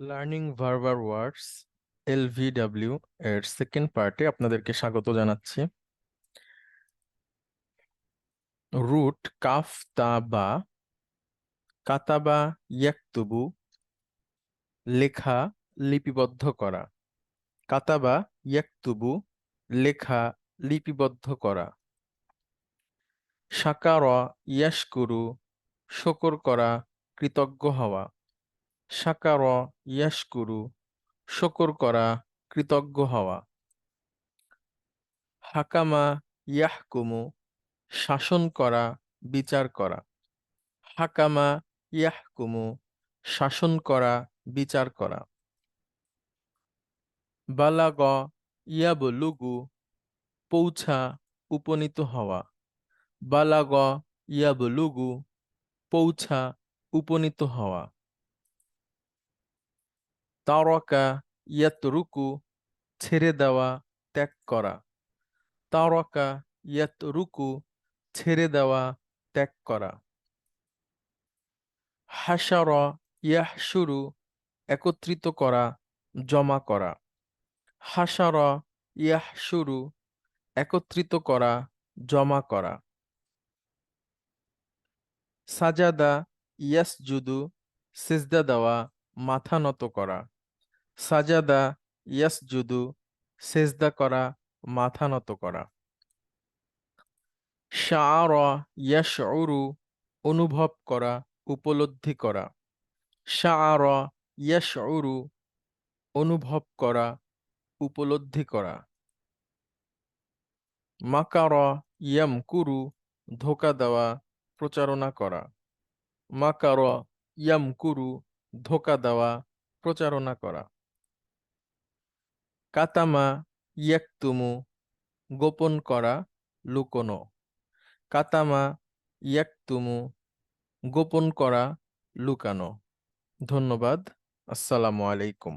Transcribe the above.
Learning ভার্বার ওয়ার্ডস LVW এর second পার্টে আপনাদেরকে স্বাগত জানাচ্ছি। রুট কাফ তা বা, কাতাবা ইয়াকতুবু, লেখা লিপিবদ্ধ করা। কাতাবা ইয়াকতুবু, লেখা লিপিবদ্ধ করা। শাকারা ইয়াশকুরু, শকর করা, কৃতজ্ঞ হওয়া। শাকারা ইয়াশকুরু, শকর করা, কৃতজ্ঞ হওয়া। হাকামা ইয়াহকুমু, শাসন করা, বিচার করা। হাকামা ইয়াহকুমু, শাসন করা, বিচার করা। বালাগ ইয়াবলুগু, পৌঁছা, উপনীত হওয়া। বালাগ ইয়াবলুগু, পৌঁছা, উপনীত হওয়া। তারকা ইয়াতরুকু, ছেড়ে দেওয়া, ত্যাগ করা। তারকা ইয়াতরুকু, ছেড়ে দেওয়া, ত্যাগ করা। হাসারা ইয়াহশুরু, একত্রিত করা, জমা করা। হাসারা ইয়াহশুরু, একত্রিত করা, জমা করা। সাজাদা ইয়াসজুদু, সিজদা দেওয়া, মাথা নত করা। সাজাদা ইয়াসজুদু, সিজদা করা, মাথা নত করা। শাআরা ইয়াশউরু, অনুভব করা, উপলব্ধি করা। শাআরা ইয়াশউরু, অনুভব করা, উপলব্ধি করা। মাকারা ইয়ামকুরু, ধোঁকা দেওয়া, প্রচারণা করা। মাকারা ইয়ামকুরু, ধোঁকা দেওয়া, প্রচারণা করা। কাতামা ইয়াকতুমু, গোপন করা, লুকোনো। কাতামা ইয়াকতুমু, গোপন করা, লুকানো। ধন্যবাদ। আসসালামু আলাইকুম।